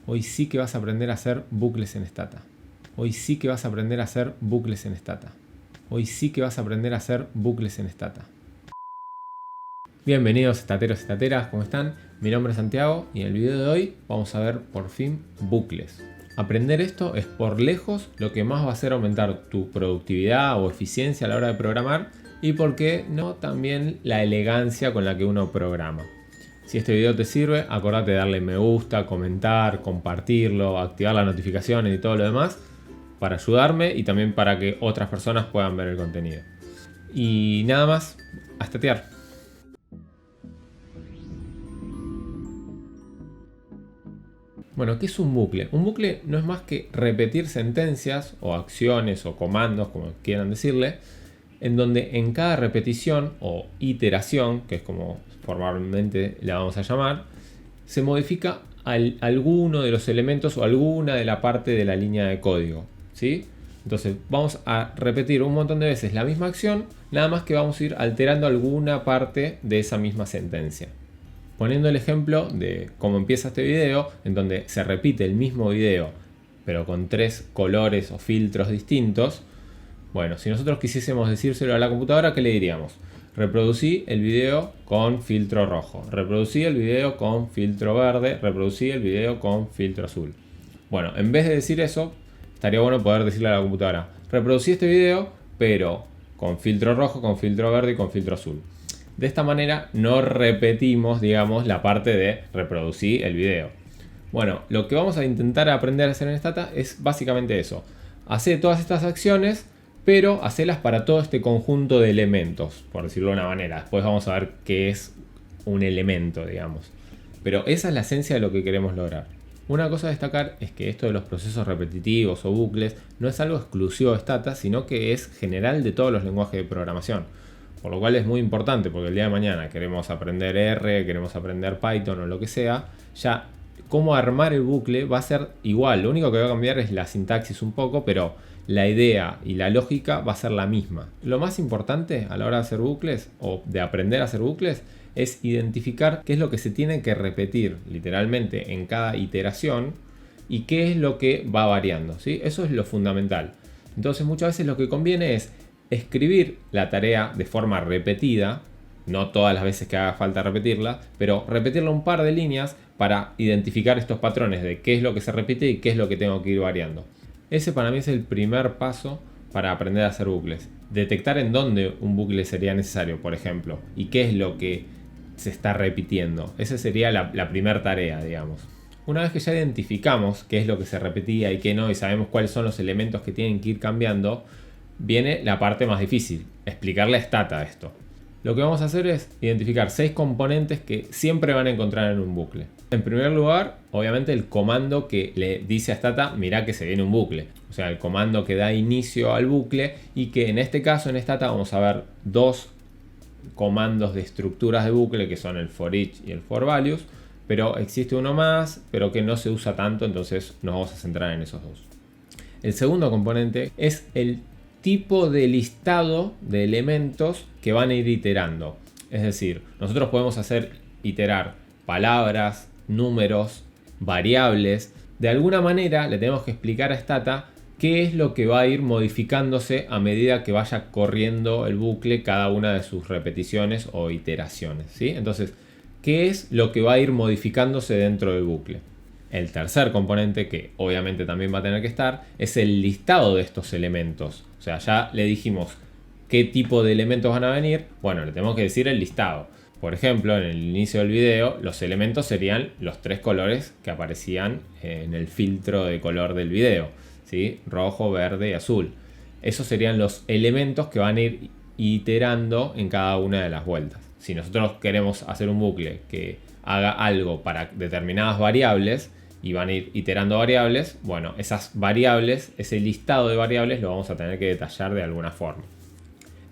Hoy sí que vas a aprender a hacer bucles en Stata. Hoy sí que vas a aprender a hacer bucles en Stata. Hoy sí que vas a aprender a hacer bucles en Stata. Bienvenidos estateros y estateras, ¿cómo están? Mi nombre es Santiago y en el video de hoy vamos a ver por fin bucles. Aprender esto es por lejos lo que más va a hacer aumentar tu productividad o eficiencia a la hora de programar y por qué no también la elegancia con la que uno programa. Si este video te sirve, acordate de darle me gusta, comentar, compartirlo, activar las notificaciones y todo lo demás para ayudarme y también para que otras personas puedan ver el contenido. Y nada más, a estatear. Bueno, ¿qué es un bucle? Un bucle no es más que repetir sentencias o acciones o comandos, como quieran decirle, en donde en cada repetición o iteración, que es como formalmente la vamos a llamar, se modifica alguno de los elementos o alguna de la parte de la línea de código, ¿sí? Entonces vamos a repetir un montón de veces la misma acción, nada más que vamos a ir alterando alguna parte de esa misma sentencia. Poniendo el ejemplo de cómo empieza este video, en donde se repite el mismo video, pero con 3 colores o filtros distintos. Bueno, si nosotros quisiésemos decírselo a la computadora, ¿qué le diríamos? Reproducí el video con filtro rojo, reproducí el video con filtro verde, reproducí el video con filtro azul. Bueno, en vez de decir eso, estaría bueno poder decirle a la computadora, reproducí este video, pero con filtro rojo, con filtro verde y con filtro azul. De esta manera no repetimos, digamos, la parte de reproducir el video. Bueno, lo que vamos a intentar aprender a hacer en Stata es básicamente eso. Hacer todas estas acciones, pero hacerlas para todo este conjunto de elementos, por decirlo de una manera. Después vamos a ver qué es un elemento, digamos. Pero esa es la esencia de lo que queremos lograr. Una cosa a destacar es que esto de los procesos repetitivos o bucles no es algo exclusivo de Stata, sino que es general de todos los lenguajes de programación. Por lo cual es muy importante, porque el día de mañana queremos aprender R, queremos aprender Python o lo que sea, ya cómo armar el bucle va a ser igual. Lo único que va a cambiar es la sintaxis un poco, pero la idea y la lógica va a ser la misma. Lo más importante a la hora de hacer bucles o de aprender a hacer bucles es identificar qué es lo que se tiene que repetir literalmente en cada iteración y qué es lo que va variando, ¿sí? Eso es lo fundamental. Entonces muchas veces lo que conviene es escribir la tarea de forma repetida, no todas las veces que haga falta repetirla, pero repetirla un par de líneas para identificar estos patrones de qué es lo que se repite y qué es lo que tengo que ir variando. Ese para mí es el primer paso para aprender a hacer bucles. Detectar en dónde un bucle sería necesario, por ejemplo, y qué es lo que se está repitiendo. Esa sería la primera tarea, digamos. Una vez que ya identificamos qué es lo que se repetía y qué no, y sabemos cuáles son los elementos que tienen que ir cambiando, viene la parte más difícil, explicarle a Stata esto. Lo que vamos a hacer es identificar 6 componentes que siempre van a encontrar en un bucle. En primer lugar, obviamente el comando que le dice a Stata, mirá que se viene un bucle. O sea, el comando que da inicio al bucle y que en este caso en Stata vamos a ver 2 comandos de estructuras de bucle que son el for each y el for values. Pero existe uno más, pero que no se usa tanto, entonces nos vamos a centrar en esos 2. El segundo componente es el tipo de listado de elementos que van a ir iterando. Es decir, nosotros podemos hacer iterar palabras, números, variables. De alguna manera le tenemos que explicar a Stata qué es lo que va a ir modificándose a medida que vaya corriendo el bucle cada una de sus repeticiones o iteraciones, ¿sí? Entonces, ¿qué es lo que va a ir modificándose dentro del bucle? El tercer componente, que obviamente también va a tener que estar, es el listado de estos elementos. O sea, ya le dijimos qué tipo de elementos van a venir. Bueno, le tenemos que decir el listado. Por ejemplo, en el inicio del video, los elementos serían los 3 colores que aparecían en el filtro de color del video, ¿sí? Rojo, verde y azul. Esos serían los elementos que van a ir iterando en cada una de las vueltas. Si nosotros queremos hacer un bucle que haga algo para determinadas variables, y van a ir iterando variables, bueno, esas variables, ese listado de variables lo vamos a tener que detallar de alguna forma.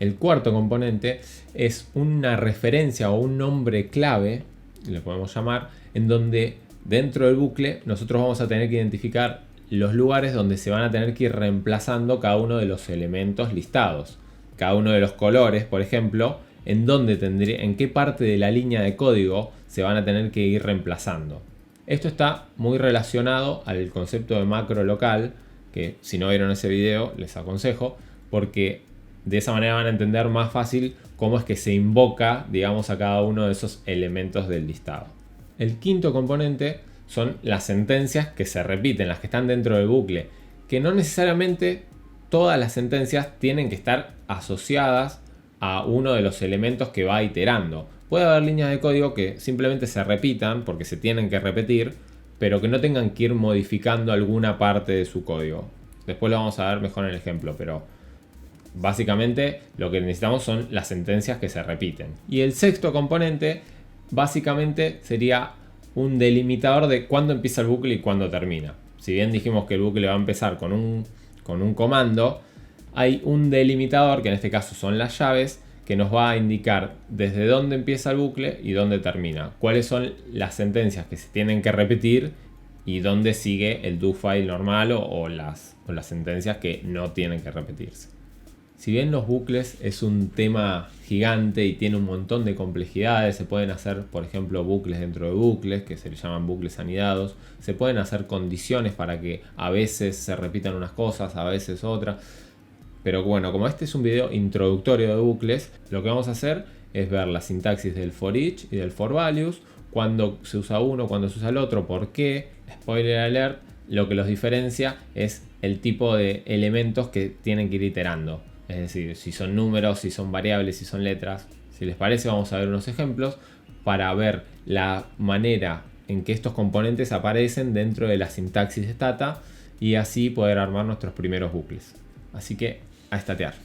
El cuarto componente es una referencia o un nombre clave, le podemos llamar, en donde dentro del bucle nosotros vamos a tener que identificar los lugares donde se van a tener que ir reemplazando cada uno de los elementos listados. Cada uno de los colores, por ejemplo, en qué parte de la línea de código se van a tener que ir reemplazando. Esto está muy relacionado al concepto de macro local, que si no vieron ese video les aconsejo, porque de esa manera van a entender más fácil cómo es que se invoca, digamos, a cada uno de esos elementos del listado. El quinto componente son las sentencias que se repiten, las que están dentro del bucle, que no necesariamente todas las sentencias tienen que estar asociadas a uno de los elementos que va iterando. Puede haber líneas de código que simplemente se repitan porque se tienen que repetir, pero que no tengan que ir modificando alguna parte de su código. Después lo vamos a ver mejor en el ejemplo, pero básicamente lo que necesitamos son las sentencias que se repiten. Y el sexto componente básicamente sería un delimitador de cuándo empieza el bucle y cuándo termina. Si bien dijimos que el bucle va a empezar con un comando, hay un delimitador, que en este caso son las llaves, que nos va a indicar desde dónde empieza el bucle y dónde termina. Cuáles son las sentencias que se tienen que repetir y dónde sigue el do file normal o las sentencias que no tienen que repetirse. Si bien los bucles es un tema gigante y tiene un montón de complejidades, se pueden hacer, por ejemplo, bucles dentro de bucles, que se le llaman bucles anidados. Se pueden hacer condiciones para que a veces se repitan unas cosas, a veces otras. Pero bueno, como este es un video introductorio de bucles, lo que vamos a hacer es ver la sintaxis del for each y del for values, cuándo se usa uno, cuándo se usa el otro, por qué. Spoiler alert, lo que los diferencia es el tipo de elementos que tienen que ir iterando. Es decir, si son números, si son variables, si son letras. Si les parece, vamos a ver unos ejemplos para ver la manera en que estos componentes aparecen dentro de la sintaxis de Stata y así poder armar nuestros primeros bucles. Así que a estatear.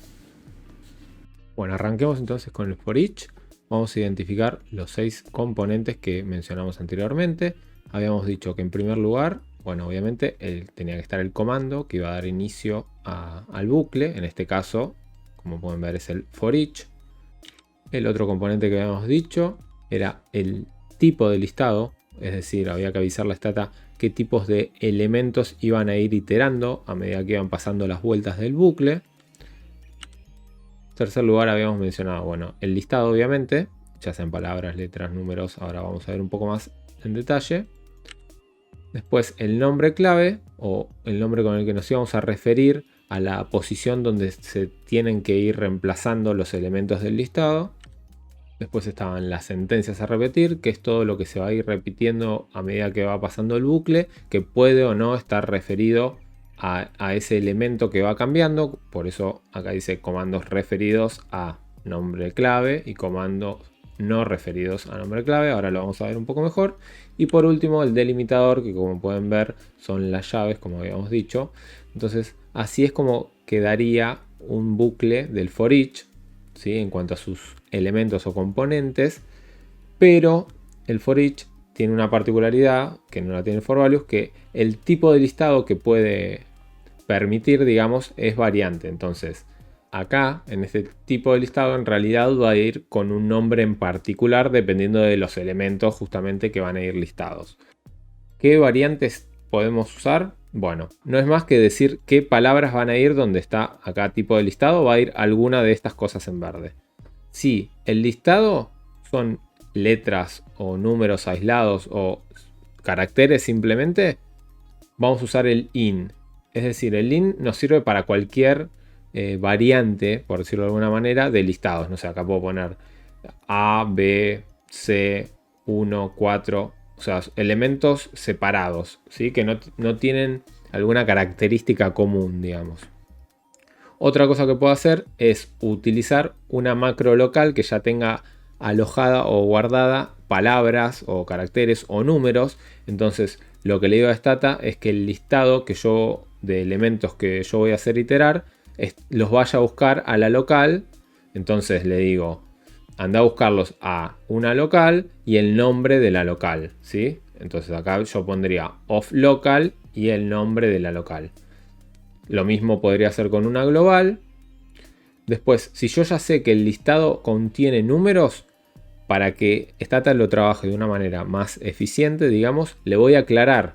Bueno, arranquemos entonces con el for each. Vamos a identificar los 6 componentes que mencionamos anteriormente. Habíamos dicho que en primer lugar, bueno, obviamente tenía que estar el comando que iba a dar inicio al bucle. En este caso, como pueden ver, es el for each. El otro componente que habíamos dicho era el tipo de listado. Es decir, había que avisarle a Stata qué tipos de elementos iban a ir iterando a medida que iban pasando las vueltas del bucle. En tercer lugar habíamos mencionado, bueno, el listado obviamente, ya sean palabras, letras, números, ahora vamos a ver un poco más en detalle. Después el nombre clave o el nombre con el que nos íbamos a referir a la posición donde se tienen que ir reemplazando los elementos del listado. Después estaban las sentencias a repetir, que es todo lo que se va a ir repitiendo a medida que va pasando el bucle, que puede o no estar referido a ese elemento que va cambiando. Por eso acá dice comandos referidos a nombre clave y comandos no referidos a nombre clave. Ahora lo vamos a ver un poco mejor. Y por último el delimitador, que como pueden ver son las llaves, como habíamos dicho. Entonces así es como quedaría un bucle del for each, ¿sí? En cuanto a sus elementos o componentes, pero el for each tiene una particularidad que no la tiene el for values, que el tipo de listado que puede permitir, digamos, es variante. Entonces acá en este tipo de listado en realidad va a ir con un nombre en particular dependiendo de los elementos justamente que van a ir listados. ¿Qué variantes podemos usar? Bueno, no es más que decir qué palabras van a ir donde está acá tipo de listado, va a ir alguna de estas cosas en verde. Si el listado son letras o números aislados o caracteres simplemente, vamos a usar el in. Es decir, el in nos sirve para cualquier variante, por decirlo de alguna manera, de listados. No sé, acá puedo poner A, B, C, 1, 4... O sea, elementos separados, ¿sí? Que no tienen alguna característica común, digamos. Otra cosa que puedo hacer es utilizar una macro local que ya tenga alojada o guardada palabras o caracteres o números. Entonces, lo que le digo a Stata es que el listado de elementos que yo voy a hacer iterar los vaya a buscar a la local. Entonces le digo, anda a buscarlos a una local y el nombre de la local, ¿sí? Entonces acá yo pondría of local y el nombre de la local. Lo mismo podría hacer con una global. Después, si yo ya sé que el listado contiene números, para que Stata lo trabaje de una manera más eficiente, digamos, le voy a aclarar.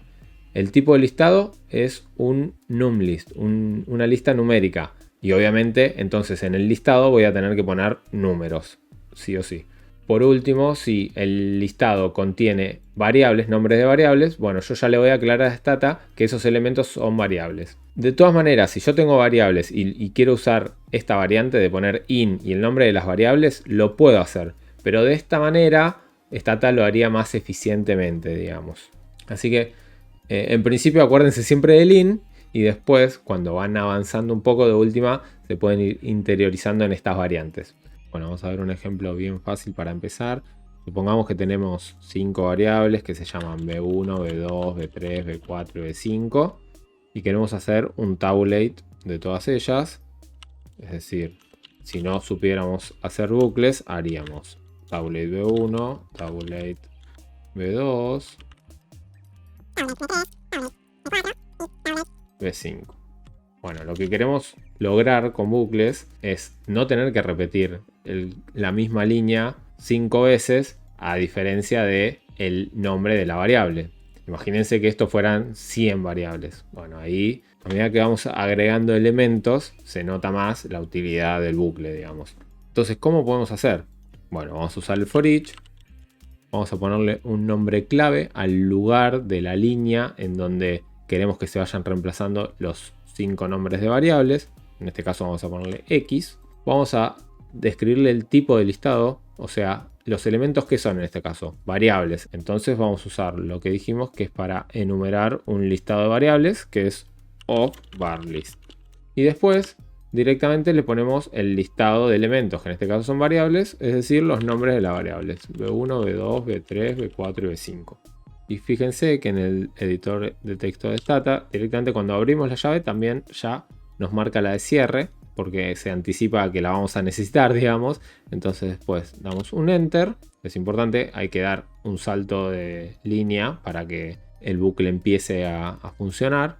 El tipo de listado es un numList, una lista numérica. Y obviamente, entonces en el listado voy a tener que poner números. Sí o sí. por último, si el listado contiene variables, nombres de variables, bueno, yo ya le voy a aclarar a Stata que esos elementos son variables. De todas maneras, si yo tengo variables y quiero usar esta variante de poner in y el nombre de las variables, lo puedo hacer. Pero de esta manera, Stata lo haría más eficientemente, digamos. Así que, en principio, acuérdense siempre del in. Y después, cuando van avanzando un poco de última, se pueden ir interiorizando en estas variantes. Bueno, vamos a ver un ejemplo bien fácil para empezar. Supongamos que tenemos 5 variables que se llaman B1, B2, B3, B4 y B5. Y queremos hacer un tabulate de todas ellas. Es decir, si no supiéramos hacer bucles, haríamos tabulate B1, tabulate B2, B5. Bueno, lo que queremos lograr con bucles es no tener que repetir la misma línea 5 veces, a diferencia de el nombre de la variable. Imagínense que esto fueran 100 variables. Bueno, ahí a medida que vamos agregando elementos se nota más la utilidad del bucle, digamos. Entonces, ¿cómo podemos hacer? Bueno, vamos a usar el for each. Vamos a ponerle un nombre clave al lugar de la línea en donde queremos que se vayan reemplazando los 5 nombres de variables. En este caso vamos a ponerle X. Vamos a describirle el tipo de listado, o sea, los elementos que son en este caso, variables. Entonces vamos a usar lo que dijimos que es para enumerar un listado de variables, que es of var list. Y después directamente le ponemos el listado de elementos, que en este caso son variables, es decir, los nombres de las variables. B1, B2, B3, B4 y B5. Y fíjense que en el editor de texto de Stata, directamente cuando abrimos la llave también ya nos marca la de cierre, porque se anticipa que la vamos a necesitar, digamos. Entonces después damos un enter. Es importante, hay que dar un salto de línea para que el bucle empiece a funcionar.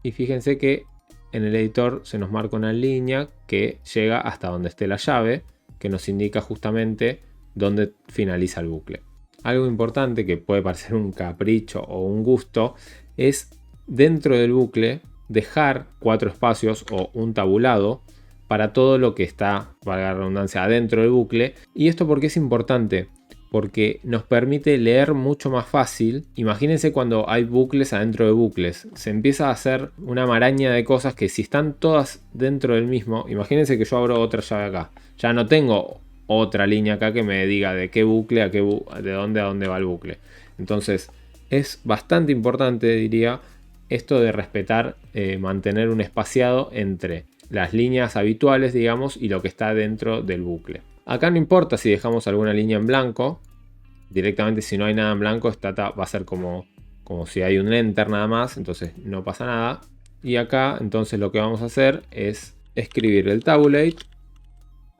Y fíjense que en el editor se nos marca una línea que llega hasta donde esté la llave, que nos indica justamente dónde finaliza el bucle. Algo importante que puede parecer un capricho o un gusto es dentro del bucle dejar 4 espacios o un tabulado para todo lo que está, valga la redundancia, adentro del bucle. ¿Y esto por qué es importante? Porque nos permite leer mucho más fácil. Imagínense cuando hay bucles adentro de bucles. Se empieza a hacer una maraña de cosas que si están todas dentro del mismo, imagínense que yo abro otra llave acá. Ya no tengo otra línea acá que me diga de qué bucle a qué de dónde a dónde va el bucle. Entonces es bastante importante, diría, esto de respetar, mantener un espaciado entre las líneas habituales, digamos, y lo que está dentro del bucle. Acá no importa si dejamos alguna línea en blanco. Directamente si no hay nada en blanco, Stata va a ser como si hay un enter nada más. Entonces no pasa nada. Y acá entonces lo que vamos a hacer es escribir el tabulate.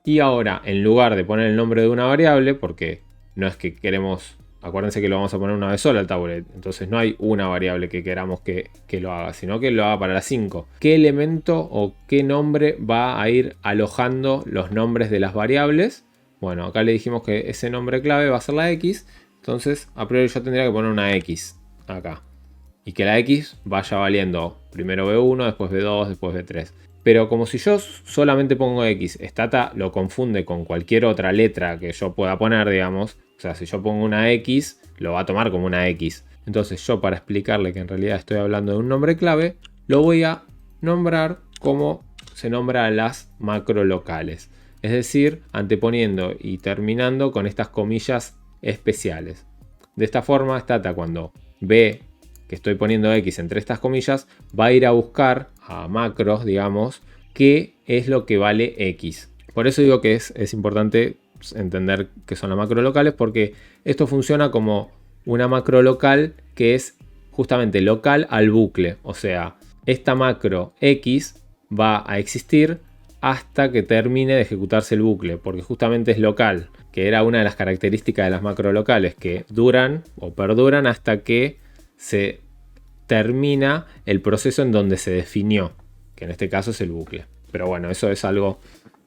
Y ahora en lugar de poner el nombre de una variable, porque no es que queremos... Acuérdense que lo vamos a poner una vez sola al tabulate. Entonces no hay una variable que queramos que lo haga, sino que lo haga para las 5. ¿Qué elemento o qué nombre va a ir alojando los nombres de las variables? Bueno, acá le dijimos que ese nombre clave va a ser la X. Entonces a priori yo tendría que poner una X acá. Y que la X vaya valiendo primero B1, después B2, después B3. Pero como si yo solamente pongo X, Stata lo confunde con cualquier otra letra que yo pueda poner, digamos. O sea, si yo pongo una X, lo va a tomar como una X. Entonces yo, para explicarle que en realidad estoy hablando de un nombre clave, lo voy a nombrar como se nombra a las macro locales. Es decir, anteponiendo y terminando con estas comillas especiales. De esta forma, Stata, cuando ve que estoy poniendo X entre estas comillas, va a ir a buscar a macros, digamos, qué es lo que vale X. Por eso digo que es importante entender que son las macro locales, porque esto funciona como una macro local que es justamente local al bucle. O sea, esta macro X va a existir hasta que termine de ejecutarse el bucle, porque justamente es local, que era una de las características de las macro locales, que duran o perduran hasta que se termina el proceso en donde se definió, que en este caso es el bucle. Pero bueno, eso es algo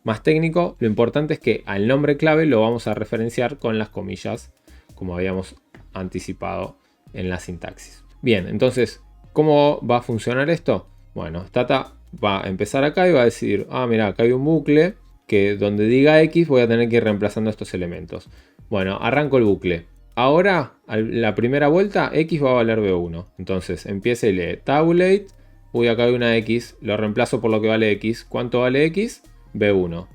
más técnico. Lo importante es que al nombre clave lo vamos a referenciar con las comillas, como habíamos anticipado en la sintaxis. Bien, entonces, ¿cómo va a funcionar esto? Bueno, Stata va a empezar acá y va a decir, mira, acá hay un bucle que donde diga X voy a tener que ir reemplazando estos elementos. Bueno, arranco el bucle. Ahora, la primera vuelta, X va a valer B1. Entonces empieza y lee tabulate. Uy, acá hay una X. Lo reemplazo por lo que vale X. ¿Cuánto vale X? B1.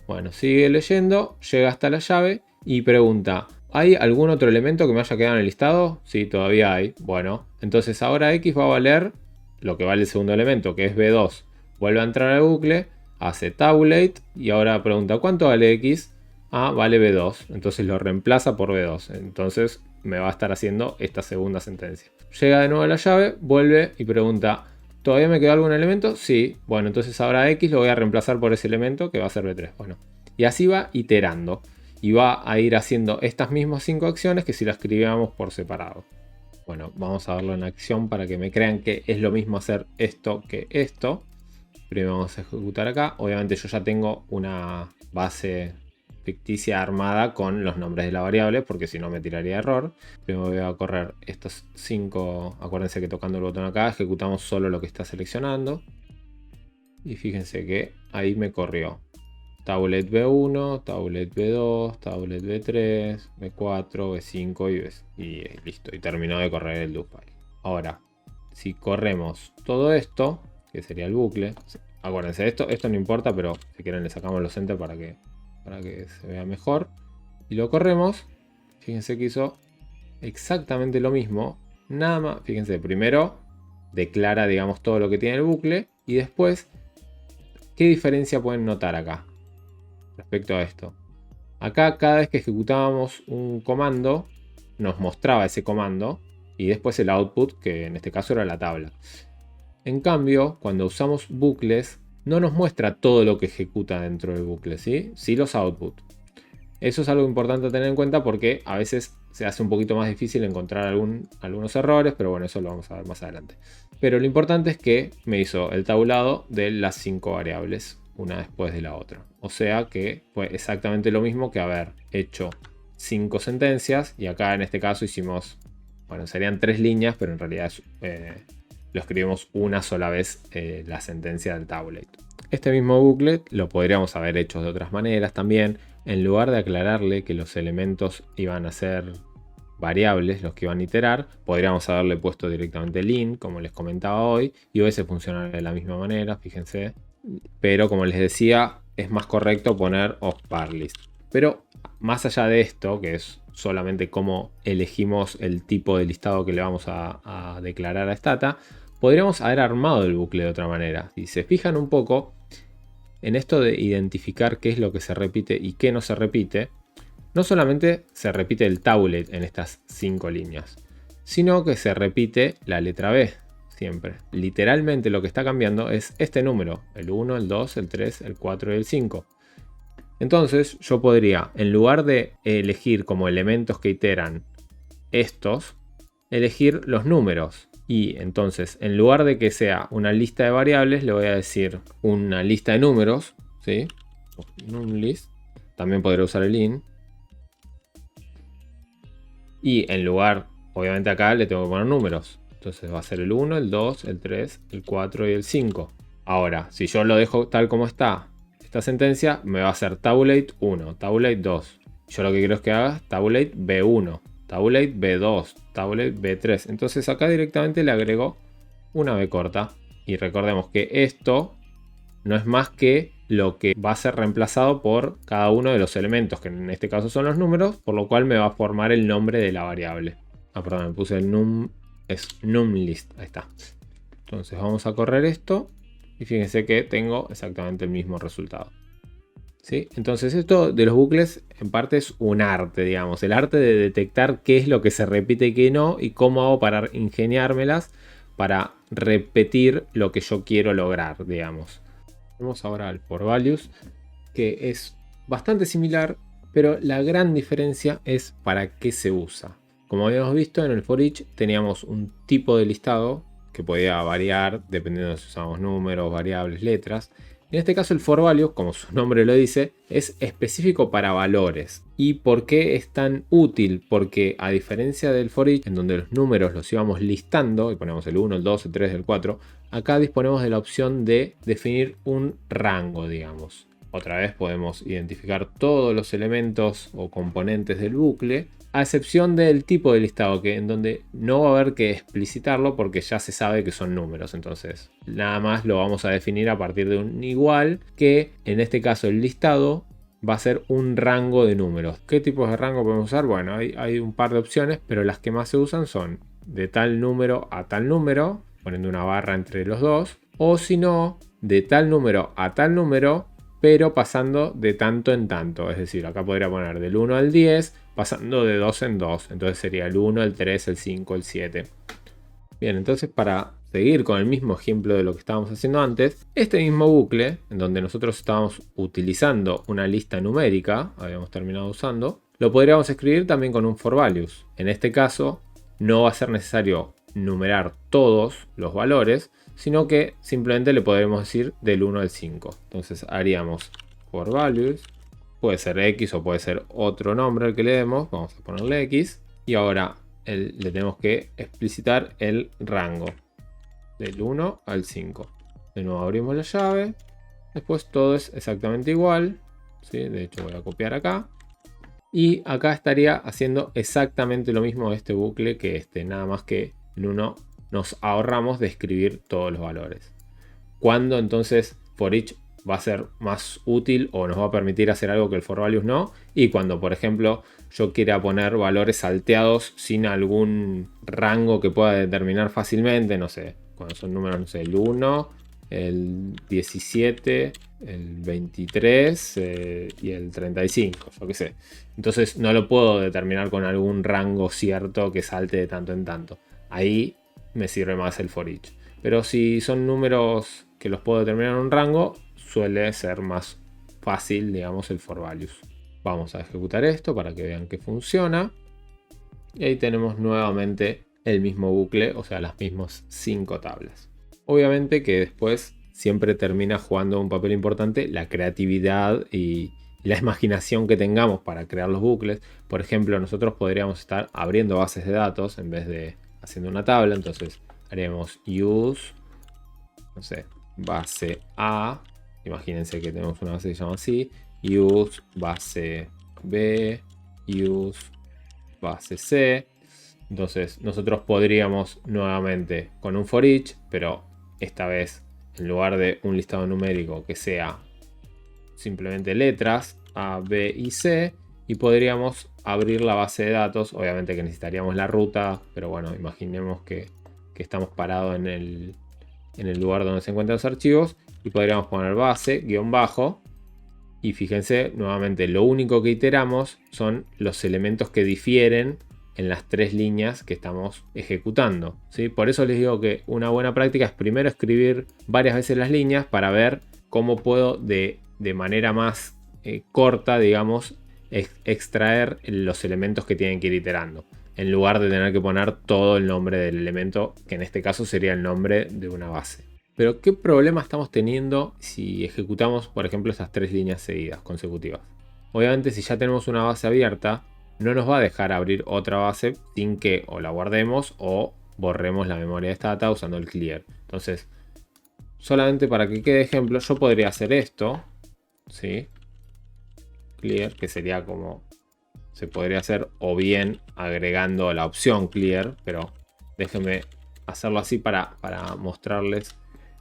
Bueno, sigue leyendo. Llega hasta la llave y pregunta: ¿hay algún otro elemento que me haya quedado en el listado? Sí, todavía hay. Bueno, entonces ahora X va a valer lo que vale el segundo elemento, que es B2. Vuelve a entrar al bucle. Hace tabulate y ahora pregunta: ¿cuánto vale X? Ah, vale B2. Entonces lo reemplaza por B2. Entonces me va a estar haciendo esta segunda sentencia. Llega de nuevo a la llave, vuelve y pregunta: ¿todavía me quedó algún elemento? Sí. Bueno, entonces ahora X lo voy a reemplazar por ese elemento que va a ser B3. Bueno, y así va iterando. Y va a ir haciendo estas mismas 5 acciones que si las escribíamos por separado. Bueno, vamos a verlo en acción para que me crean que es lo mismo hacer esto que esto. Primero vamos a ejecutar acá. Obviamente yo ya tengo una base ficticia armada con los nombres de la variable, porque si no me tiraría error. Primero voy a correr estos 5. Acuérdense que tocando el botón acá ejecutamos solo lo que está seleccionando. Y fíjense que ahí me corrió tablet B1, tablet B2, tablet B3, B4, B5 y listo. Y terminó de correr el do while. Ahora, si corremos todo esto, que sería el bucle. Acuérdense, esto no importa, pero si quieren le sacamos los enter para que se vea mejor. Y lo corremos. Fíjense que hizo exactamente lo mismo. Nada más, fíjense, primero declara, digamos, todo lo que tiene el bucle. Y después, ¿qué diferencia pueden notar acá respecto a esto? Acá cada vez que ejecutábamos un comando, nos mostraba ese comando. Y después el output, que en este caso era la tabla. En cambio, cuando usamos bucles, no nos muestra todo lo que ejecuta dentro del bucle, ¿sí? Sí los output. Eso es algo importante a tener en cuenta porque a veces se hace un poquito más difícil encontrar algunos errores, pero bueno, eso lo vamos a ver más adelante. Pero lo importante es que me hizo el tabulado de las 5 variables, una después de la otra. O sea que fue exactamente lo mismo que haber hecho 5 sentencias, y acá en este caso hicimos, bueno, serían 3 líneas, pero en realidad lo escribimos una sola vez la sentencia del tabulate. Este mismo bucle lo podríamos haber hecho de otras maneras también. En lugar de aclararle que los elementos iban a ser variables, los que iban a iterar, podríamos haberle puesto directamente len, como les comentaba hoy, y hubiese funcionado de la misma manera, fíjense. Pero como les decía, es más correcto poner of parlist. Pero más allá de esto, que es solamente cómo elegimos el tipo de listado que le vamos a declarar a Stata, podríamos haber armado el bucle de otra manera. Si se fijan un poco en esto de identificar qué es lo que se repite y qué no se repite, no solamente se repite el tablet en estas 5 líneas, sino que se repite la letra B siempre. Literalmente lo que está cambiando es este número, el 1, el 2, el 3, el 4 y el 5. Entonces yo podría, en lugar de elegir como elementos que iteran estos, elegir los números. Y entonces, en lugar de que sea una lista de variables, le voy a decir una lista de números, ¿sí? NumList. También podré usar el in. Y en lugar, obviamente acá le tengo que poner números. Entonces va a ser el 1, el 2, el 3, el 4 y el 5. Ahora, si yo lo dejo tal como está, esta sentencia me va a hacer tabulate 1, tabulate 2. Yo lo que quiero es que haga tabulate B1. Tabulate B2, tabulate B3. Entonces acá directamente le agrego una B corta. Y recordemos que esto no es más que lo que va a ser reemplazado por cada uno de los elementos, que en este caso son los números, por lo cual me va a formar el nombre de la variable. Ah, perdón, me puse el num, es numList, ahí está. Entonces vamos a correr esto y fíjense que tengo exactamente el mismo resultado. ¿Sí? Entonces esto de los bucles en parte es un arte, digamos, el arte de detectar qué es lo que se repite y qué no, y cómo hago para ingeniármelas para repetir lo que yo quiero lograr, digamos. Vamos ahora al for values, que es bastante similar, pero la gran diferencia es para qué se usa. Como habíamos visto, en el for each teníamos un tipo de listado que podía variar dependiendo de si usábamos números, variables, letras. En este caso el for values, como su nombre lo dice, es específico para valores. ¿Y por qué es tan útil? Porque a diferencia del for each, en donde los números los íbamos listando, y ponemos el 1, el 2, el 3, el 4, acá disponemos de la opción de definir un rango, digamos. otra vez podemos identificar todos los elementos o componentes del bucle, a excepción del tipo de listado, que en donde no va a haber que explicitarlo porque ya se sabe que son números. Entonces nada más lo vamos a definir a partir de un igual, que en este caso el listado va a ser un rango de números. ¿Qué tipos de rango podemos usar? Bueno, hay un par de opciones, pero las que más se usan son de tal número a tal número, poniendo una barra entre los dos, o si no, de tal número a tal número, pero pasando de tanto en tanto. Es decir, acá podría poner del 1 al 10, pasando de 2 en 2. Entonces sería el 1, el 3, el 5, el 7. Bien, entonces para seguir con el mismo ejemplo de lo que estábamos haciendo antes, este mismo bucle, en donde nosotros estábamos utilizando una lista numérica, habíamos terminado usando, lo podríamos escribir también con un for values. En este caso, no va a ser necesario numerar todos los valores, sino que simplemente le podremos decir del 1 al 5. Entonces haríamos for values, puede ser X o puede ser otro nombre al que le demos, vamos a ponerle X, y ahora le tenemos que explicitar el rango del 1 al 5. De nuevo abrimos la llave, después todo es exactamente igual, ¿sí? De hecho voy a copiar acá. Y acá estaría haciendo exactamente lo mismo este bucle que este, nada más que en uno nos ahorramos de escribir todos los valores. ¿Cuándo entonces for each va a ser más útil o nos va a permitir hacer algo que el for values no? Y cuando, por ejemplo, yo quiera poner valores salteados sin algún rango que pueda determinar fácilmente, no sé, cuando son números, no sé, el 1, el 17, el 23 y el 35, yo qué sé. Entonces no lo puedo determinar con algún rango cierto que salte de tanto en tanto. Ahí me sirve más el for each. Pero si son números que los puedo determinar en un rango, suele ser más fácil, digamos, el for values. Vamos a ejecutar esto para que vean que funciona. Y ahí tenemos nuevamente el mismo bucle, o sea, las mismas 5 tablas. Obviamente que después siempre termina jugando un papel importante la creatividad y la imaginación que tengamos para crear los bucles. Por ejemplo, nosotros podríamos estar abriendo bases de datos en vez de haciendo una tabla. Entonces haremos use, no sé, base A. Imagínense que tenemos una base que se llama así. Use base B, use base C. Entonces nosotros podríamos nuevamente con un for each, pero esta vez en lugar de un listado numérico que sea simplemente letras A, B y C, y podríamos abrir la base de datos. Obviamente que necesitaríamos la ruta, pero bueno, imaginemos que estamos parados en el lugar donde se encuentran los archivos y podríamos poner base, guión bajo. Y fíjense, nuevamente lo único que iteramos son los elementos que difieren en las 3 líneas que estamos ejecutando, ¿sí? Por eso les digo que una buena práctica es primero escribir varias veces las líneas para ver cómo puedo de manera más corta, digamos, extraer los elementos que tienen que ir iterando, en lugar de tener que poner todo el nombre del elemento, que en este caso sería el nombre de una base. Pero ¿qué problema estamos teniendo si ejecutamos, por ejemplo, estas 3 líneas seguidas, consecutivas? Obviamente, si ya tenemos una base abierta, no nos va a dejar abrir otra base sin que o la guardemos o borremos la memoria de esta data usando el clear. Entonces, solamente para que quede ejemplo, yo podría hacer esto, ¿sí? Clear, que sería como se podría hacer o bien agregando la opción clear, pero déjenme hacerlo así para mostrarles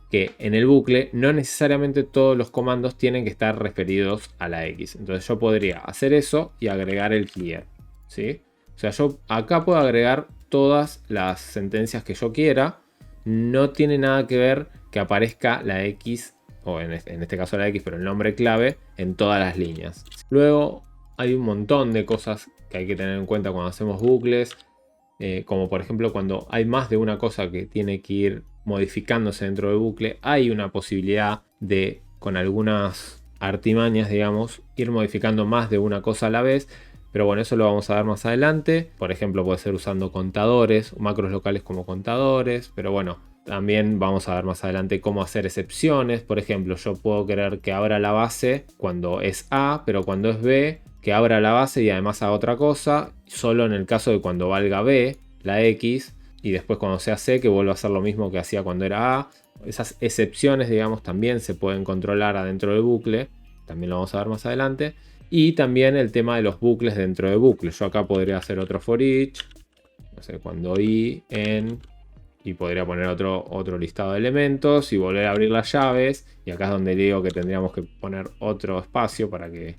que en el bucle no necesariamente todos los comandos tienen que estar referidos a la X. Entonces yo podría hacer eso y agregar el clear, ¿sí? O sea, yo acá puedo agregar todas las sentencias que yo quiera. No tiene nada que ver que aparezca la X, o en este caso la X, pero el nombre clave en todas las líneas. Luego hay un montón de cosas que hay que tener en cuenta cuando hacemos bucles. Como por ejemplo cuando hay más de una cosa que tiene que ir modificándose dentro del bucle, hay una posibilidad de, con algunas artimañas, digamos, ir modificando más de una cosa a la vez. Pero bueno, eso lo vamos a ver más adelante. Por ejemplo, puede ser usando contadores, macros locales como contadores. Pero bueno, también vamos a ver más adelante cómo hacer excepciones. Por ejemplo, yo puedo querer que abra la base cuando es A, pero cuando es B, que abra la base y además haga otra cosa. Solo en el caso de cuando valga B, la X, y después cuando sea C, que vuelva a hacer lo mismo que hacía cuando era A. Esas excepciones, digamos, también se pueden controlar adentro del bucle. también lo vamos a ver más adelante. Y también el tema de los bucles dentro de bucles. Yo acá podría hacer otro for each, no sé, cuando i, en, y podría poner otro listado de elementos y volver a abrir las llaves. Y acá es donde digo que tendríamos que poner otro espacio para que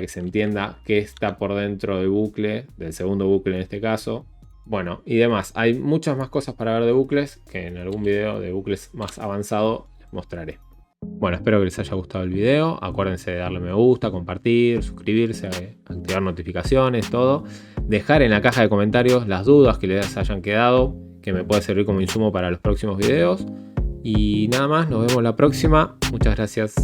se entienda qué está por dentro del bucle, del segundo bucle en este caso. Bueno, y demás. Hay muchas más cosas para ver de bucles que en algún video de bucles más avanzado les mostraré. Bueno, espero que les haya gustado el video. Acuérdense de darle me gusta, compartir, suscribirse, activar notificaciones, todo. Dejar en la caja de comentarios las dudas que les hayan quedado, que me puede servir como insumo para los próximos videos. Y nada más, nos vemos la próxima. Muchas gracias.